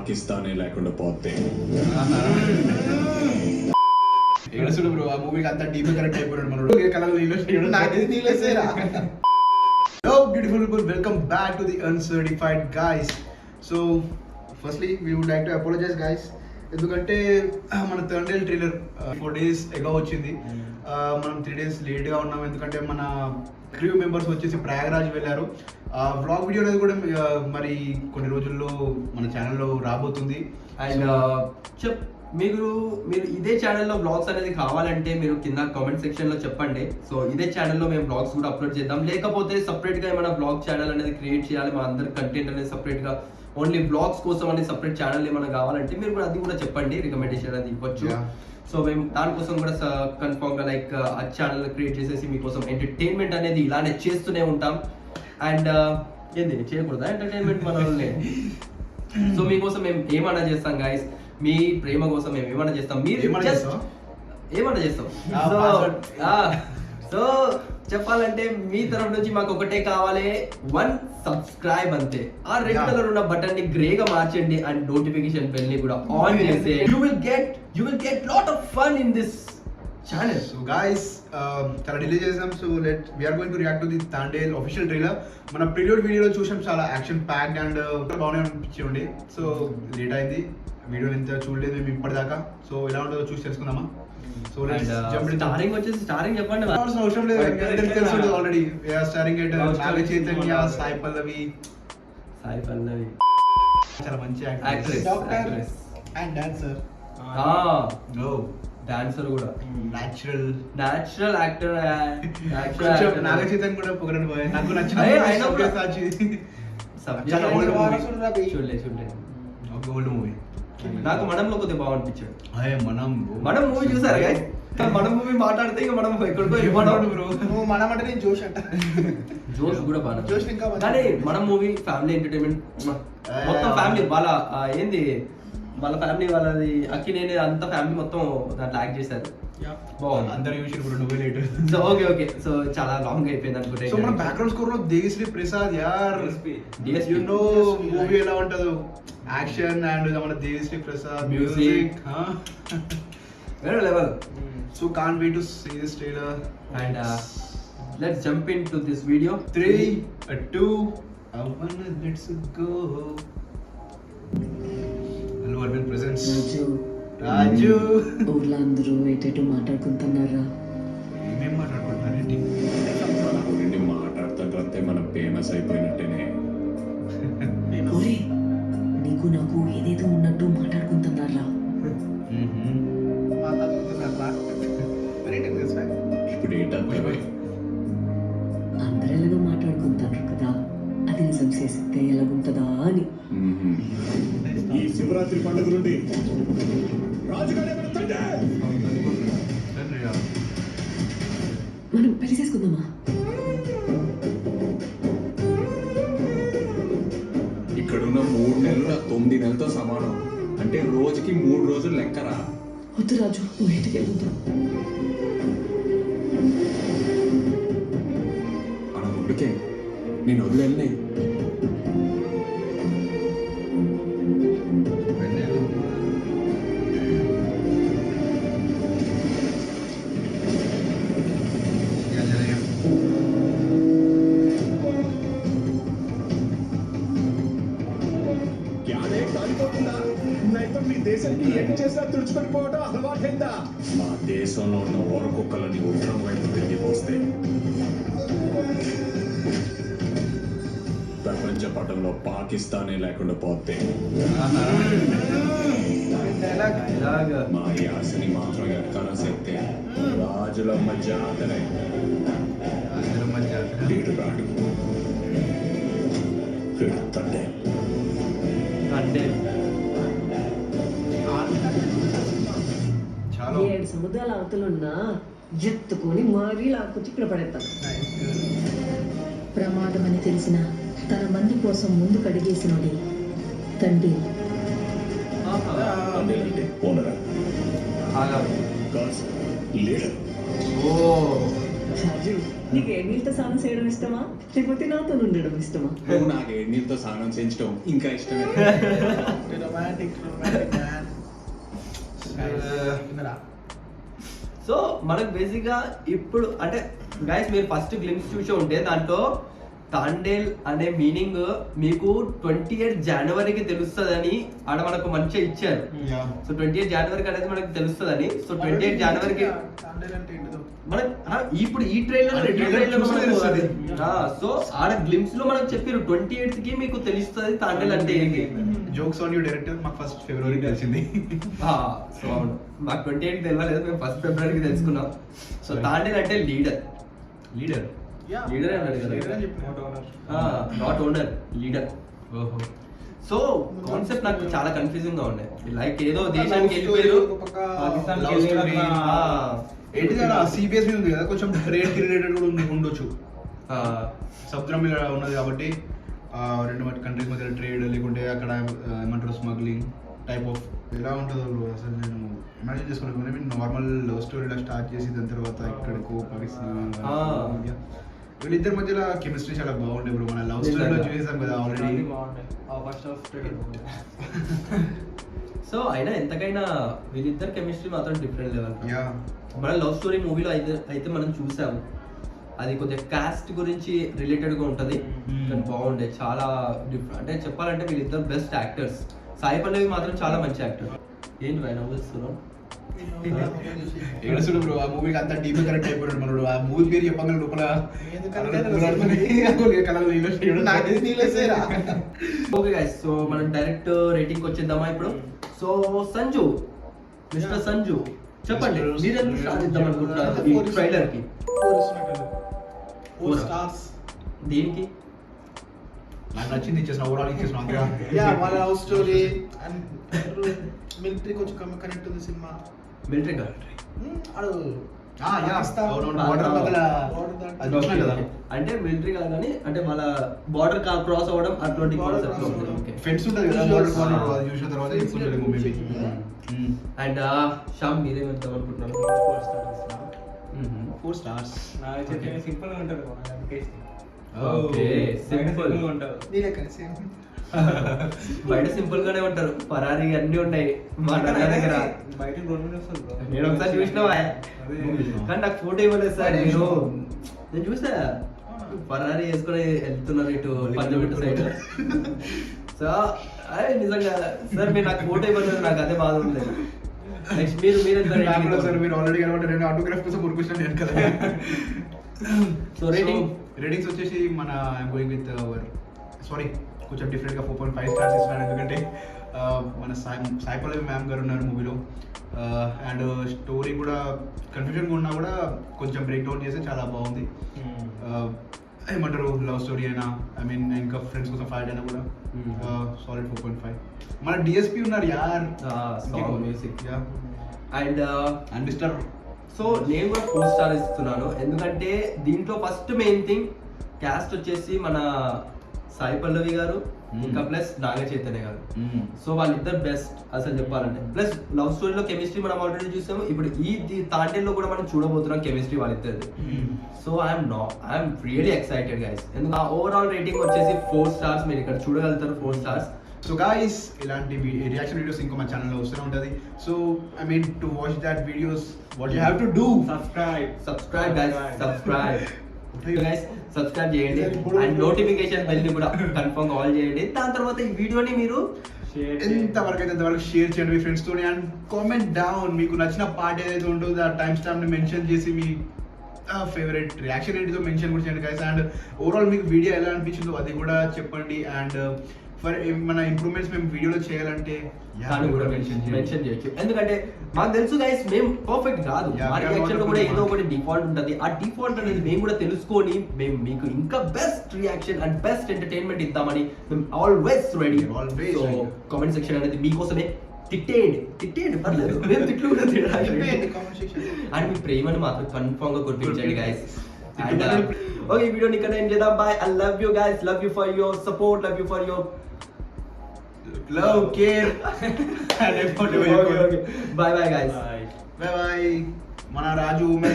పాకిస్తానే లేకుండా పోతే ఏడుసుడు బ్రో ఆ మూవీకి అంత డీప్ కరెక్ట్ అయిపోయాడు మనోడు కలర్ నీళ్ళు నాకేది నీళ్ళేసేరా. Hello beautiful people, welcome back to the uncertified guys. So firstly we would like to apologise guys, ఎందుకంటే మన థర్డ్ ట్రైలర్ 4 days ఎగో వచ్చింది. మనం 3 days లేట్గా ఉన్నాం, ఎందుకంటే మన క్రూ మెంబర్స్ వచ్చేసి ప్రయాగరాజ్ వెళ్ళారు. వ్లాగ్ వీడియో అనేది కూడా మరి కొన్ని రోజుల్లో మన ఛానల్లో రాబోతుంది. అండ్ మీరు ఇదే ఛానల్లో బ్లాగ్స్ అనేది కావాలంటే మీరు కింద కామెంట్ సెక్షన్ లో చెప్పండి. సో ఇదే ఛానల్లో మేము బ్లాగ్స్ కూడా అప్లోడ్ చేద్దాం, లేకపోతే సపరేట్ గా ఏమైనా బ్లాగ్ ఛానల్ అనేది క్రియేట్ చేయాలి, మా అందరి కంటెంట్ అనేది సపరేట్ గా ఓన్లీ బ్లాగ్స్ కోసం అనేది సపరేట్ ఛానల్ ఏమైనా కావాలంటే మీరు కూడా అది కూడా చెప్పండి, రికమెండేషన్ అనేది ఇవ్వచ్చు. సో మేము దానికోసం కూడా కన్ఫర్మ్ గా లైక్ ఆ ఛానల్ క్రియేట్ చేసేసి మీకోసం ఎంటర్టైన్మెంట్ అనేది ఇలానే చేస్తూనే ఉంటాం. అండ్ ఏంది చేయకూడదా ఎంటర్టైన్మెంట్ మన వాళ్ళని? సో మీకోసం మేము ఏమన్నా చేస్తాం గైస్, మీ ప్రేమ కోసం మేము ఏమన్నా చేస్తాం, మీరు ఏమన్నా చేస్తాం. సో చెప్పాలంటే మీ తరఫు నుంచి మాకు ఒకటే కావాలి, 1 subscribe అంతే. ఆ రెడ్ కలర్ ఉన్న బటన్ ని గ్రే గా మార్చండి అండ్ నోటిఫికేషన్ బెల్ ని కూడా ఆన్ చేస్తే you will get lot of fun in this channel. So guys, చాలా డిలే చేసాం. So we are going to react to the Thandel official trailer. మన ప్రిల్యూడ్ వీడియోలో చూసాం, చాలా యాక్షన్ ప్యాక్డ్ అండ్ బాగానే అనిపించింది. సో లేట్ అయింది, వీడియో ఎంత చూడలేదు మేము ఇప్పటిదాకా. సో ఎలా ఉంటుందో చూసి తెలుసుకుందామా. సో స్టారింగ్ చెప్పండి. అవసరం లేదు, తెలుసు already. Starring at Naga Chaitanya, Sai Pallavi. చాలా మంచి యాక్ట్రెస్ అండ్ డాన్సర్. డాన్సర్ కూడా న్యాచురల్ యాక్టర్. నాగ చైతన్య కూడా పొగరని పోయి నాకు నచ్చిన ఓల్డ్ మూవీ. నాకు మనంలో కొద్దిగా బాగా అనిపించాడు. మనం మూవీ చూసారు గైస్? మనం మూవీ మాట్లాడితే ఇక మనం ఎక్కడికో బ్రో. మనం అంటే నేను జోష్ అంట. జోష్ కూడా బాగా జోష్ ఇంకా కానీ మనం మూవీ ఫ్యామిలీ ఎంటర్టైన్మెంట్, మొత్తం ఫ్యామిలీ వాళ్ళ ఏంది వాళ్ళ ఫ్యామిలీ వాళ్ళది అక్కినేని అంత ఫ్యామిలీ మొత్తం దాంట్లో యాక్ట్ చేశారు. బాగుంది, అందరు చూసి ఇప్పుడు నువ్వే లేట్. సో ఓకే సో చాలా లాంగ్ అయిపోయింది అనుకుంటే. సో మన బ్యాక్గ్రౌండ్ స్కోర్ లో దేవిశ్రీ ప్రసాద్ యార్, యు నో మూవీ ఎలా ఉంటుందో, యాక్షన్ అండ్ మన దేవిశ్రీ ప్రసాద్ మ్యూజిక్ వేరే level. So can't wait to see this trailer and let's jump into this video. 3, 2, 1, let's go. Hello Arvind presents. Raju ఊర్లో అందరూ ఎటెటు మాట్లాడుకుంటున్నారా? ఏమేం మాట్లాడుకుంటున్నారేంటి? మాట్లాడుతుంటే మనం ఫేమస్ అయిపోయినట్టేనే. ఒరే, నీకు నాకు ఏదేదో ఉన్నట్టు మాట్లాడుకుంటున్నారా? ఇప్పుడు ఏంటంటే అందరూ ఎలాగో మాట్లాడుకుంటారు కదా, అది నిజం చేస్తే ఎలాగుంటుందా అని. ఈ శివరాత్రి పండుగ నుండి మనం పెళ్లి చేసుకుందామా? ఇక్కడున్న 3 నెలలు నా 9 నెలలతో సమానం. అంటే రోజుకి 3 రోజులు లెక్కరా. వద్దు రాజు, నువ్వు ఇంటికి వెళ్తా. అలా ఉండుకే నేను వదిలేనే. మీ దేశానికి ఏమి చేసినా తుడుచుకొని అలవాటైందా? మా దేశంలో ఉన్న ఓర కుక్కలని ఉత్తరం వైపు వెళ్ళిపోస్తే ప్రపంచ పటంలో పాకిస్తానే లేకుండా పోతే మా యాసని మాత్రం ఎక్కడ సెత్తే రాజులమ్మ జాతర రాడు పెడుతుండే. అంటే 7 సముద్రాల అవతలున్నా ఎత్తుకొని మరీ లాక్కొచ్చి ఇక్కడ పడేస్తాను. ప్రమాదం అని తెలిసిన తన మంది కోసం ముందు కడిగేసినోడి తండ్రి. ఓనరా లీడర్. ఓ రాజు నీకు ఏ నీళ్ళతో స్నానం చేయడం ఇష్టమా లేకపోతే నాతో ఉండడం ఇష్టమా? నువ్వు నాకు ఏడు నీళ్ళతో స్నానం చేయించడం ఇంకా ఇష్టమే. Romantic man. సో మనకు బేసిక్ గా ఇప్పుడు అంటే గైస్ మీరు ఫస్ట్ గ్లిమ్స్ చూసి ఉంటే దాంట్లో తాండేల్ అనే మీనింగ్ మీకు 28 జనవరికి తెలుస్తుందని ఆడ మనకు మంచిగా ఇచ్చారు. సో 28 జనవరికి అనేది మనకు తెలుస్తుందని. సో 28 జనవరికి మనకు ఇప్పుడు ఈ ట్రైలర్ సో ఆడ గ్లిమ్స్ లో మనకు చెప్పారు 28th కి మీకు తెలుస్తుంది తాండేల్ అంటే ఏంటి. జోక్స్ ఆన్ యూ డైరెక్టర్ మాకు ఫస్ట్ ఫిబ్రవరి తెలిసింది. సో అవును మాకు 28 తెలియలేదు, మేము ఫస్ట్ ఫిబ్రవరికి తెలుసుకున్నాం. సో తాండేల్ అంటే leader leader not owner leader. So concept నాకు చాలా కన్ఫ్యూజింగ్ గా ఉండే. లైక్ ఏదో దేశానికి వెళ్ళిపోయారు ఏంటి సిబిఎస్ మీద ఉంది కదా, కొంచెం రేట్ రిలేటెడ్ కూడా ఉండొచ్చు. సముద్రం మీద ఉన్నది కాబట్టి రెండు కంట్రీస్ మధ్య ట్రేడ్ లేకుంటే అక్కడ ఏమంటారు స్మగ్లింగ్ టైప్ ఆఫ్ ఎలా ఉంటుందో అసలు నేను ఇమాజిన్ చేసుకున్నాను. నార్మల్ లవ్ స్టోరీలా స్టార్ట్ చేసి దాని తర్వాత ఇక్కడికో పాకిస్తాన్ వీళ్ళిద్దరి మధ్యలో కెమిస్ట్రీ చాలా బాగుండే బ్రో. మన లవ్ స్టోరీలో చూసాం కదా ఆల్రెడీ. సో అయినా ఎంతకైనా వీళ్ళిద్దరు కెమిస్ట్రీ మాత్రం డిఫరెంట్ లెవెల్. యా మన లవ్ స్టోరీ మూవీలో అయితే మనం చూసాము, అది కొద్దిగా కాస్ట్ గురించి రిలేటెడ్ గా ఉంటది. కానీ బాగుండే చాలా డిఫరెంట్. అంటే చెప్పాలంటే వీళ్ళిద్దరు బెస్ట్ యాక్టర్స్. సాయి పల్లవి మాత్రం చాలా మంచి యాక్టర్. ఏంటి ఆయన నవ్వుస్తున్నావు? ఏడుస్తుడు బ్రో. ఆ మూవీకి అంతా డీప్ కరెక్ట్ అయిపోయాడు మనోడు. ఆ మూవీ పేరు చెప్పగానే లోపల ఓకే గైస్, సో మనం డైరెక్ట్ రేటింగ్ వచ్చేద్దామా ఇప్పుడు? సో సంజు, మిస్టర్ సంజు చెప్పండి, మీరు ఎంత స్టార్ ఇద్దాం అనుకుంటున్నారు ఈ ట్రైలర్ కి? 4 stars. దీనికి నాకు నచ్చింది ఇచ్చేసిన ఓవరాల్ ఇచ్చేసిన అంతే. Yeah, వాళ్ళ లవ్ స్టోరీ అండ్ మిలిటరీ కొంచెం కనెక్ట్ ఉంది సినిమా. మిలిటరీ అంటే మిలిటరీ కాదు కానీ అంటే వాళ్ళ బార్డర్ క్రాస్ అవ్వడం అటువంటి కాన్సెప్ట్. ఫ్రెండ్స్ ఉంటుంది కదా బార్డర్ కార్నర్, అది చూసిన తర్వాత చెప్తుంటాడు మేబీ. అండ్ శ్యామ్ మీరేమిద్దాం అనుకుంటున్నారు? 4 stars. సింపుల్ గా ఉంటది అందుకే ఓకే సింపుల్ బయట సింపుల్ గానే ఉంటారు. ఫరారీ అన్ని ఉన్నాయి మా నాన్న దగ్గర. బయట రెండు వస్తుంది బ్రో. నేను ఒకసారి చూసినావా కానీ నాకు ఫోటో ఇవ్వలేదు సార్. మీరు నేను చూసా ఫరారీ వేసుకొని వెళ్తున్నారు ఇటు పంజాబ్ సైడ్. సో అదే నిజంగా సార్ మీరు నాకు ఫోటో ఇవ్వలేదు, నాకు అదే బాధ ఉంది. నెక్స్ట్ మీరు సార్ మీరు ఆల్రెడీ కనబడ్డారు. నేను ఆటోగ్రాఫ్ కోసం మురికొచ్చిన నేను కదా. సో రేటింగ్స్ వచ్చేసి మన ఐఎమ్ గోయింగ్ విత్ సారీ కొంచెం డిఫరెంట్గా 4.5 stars ఇస్తున్నాను. ఎందుకంటే మన సాయి పల్లవి మ్యామ్ గారు ఉన్నారు మూవీలో. అండ్ స్టోరీ కూడా కన్ఫ్యూజన్గా ఉన్నా కూడా కొంచెం బ్రేక్ డౌన్ చేస్తే చాలా బాగుంది. ఏమంటారు లవ్ స్టోరీ అయినా ఐ మీన్ ఇంకా ఫ్రెండ్స్ కోసం ఫైట్ అయినా కూడా సాలిడ్ 4.5. మన డిఎస్పీ ఉన్నారు యార్ మ్యూజిక్ అండ్ మిస్టర్. సో నేను కూడా 4 stars ఇస్తున్నాను. ఎందుకంటే దీంట్లో ఫస్ట్ మెయిన్ థింగ్ క్యాస్ట్ వచ్చేసి మన సాయి పల్లవి గారు ఇంకా ప్లస్ నాగ చైతన్య గారు. సో వాళ్ళిద్దరు బెస్ట్ అసలు చెప్పాలంటే. ప్లస్ లవ్ స్టోరీలో కెమిస్ట్రీ మనం ఆల్రెడీ చూసాము. ఇప్పుడు ఈ తాండేల్లో కూడా మనం చూడబోతున్నాం కెమిస్ట్రీ వాళ్ళిద్దరిది. So I'm really excited guys. ఎందుకంటే ఓవరాల్ రేటింగ్ వచ్చేసి 4 stars. మీరు ఇక్కడ చూడగలుగుతారు 4 stars. సో గైస్ ఇలాంటి రియాక్షన్ వీడియోస్ ఇంకా మా ఛానల్లో వస్తూనే ఉంటుంది. So I mean to watch that videos what you have to do subscribe guys, subscribe చేయండి అండ్ నోటిఫికేషన్ బెల్ ని కూడా కన్ఫర్మ్ ఆల్ చేయండి. దాని తర్వాత ఈ వీడియోని మీరు ఎంతవరకు అయితే అంతవరకు షేర్ చేయండి మీ ఫ్రెండ్స్ తోని. అండ్ కామెంట్ డౌన్ మీకు నచ్చిన పార్ట్ ఏదైతే ఉంటుందో ఆ టైం స్టాంప్ ని మెన్షన్ చేసి మీ ఫేవరెట్ రియాక్షన్ ఏంటిదో మెన్షన్ కూడా చేయండి గైస్. అండ్ ఓవరాల్ మీకు వీడియో ఎలా అనిపించిందో అది కూడా చెప్పండి. అండ్ ఫర్ మన ఇంప్రూవ్మెంట్స్ మేము వీడియోలో చేయాలంటే దాన్ని కూడా మెన్షన్ చేయొచ్చు. ఎందుకంటే మాకు తెలుసు గైస్ మేము పర్ఫెక్ట్ కాదు. మా రియాక్షన్ లో కూడా ఏదో ఒకటి డిఫాల్ట్ ఉంటుంది. ఆ డిఫాల్ట్ అనేది మేము కూడా తెలుసుకొని మేము మీకు ఇంకా best reaction and best entertainment ఇద్దామని మేము always ready. So comment section అనేది మీకోసమే. తిట్టేయండి పర్లేదు, మేము తిట్లు కూడా తిట్టండి. అండ్ మీ ప్రేమను మాత్రం కన్ఫర్మ్ గా గుర్తించండి గైస్. అండ్ ఓకే ఈ వీడియోని ఇక్కడ ఏం చేద్దాం. Bye. I love you guys, love you for your support, love you for your love, care and effort. Okay. Bye guys. Bye. Mana Raju, मैं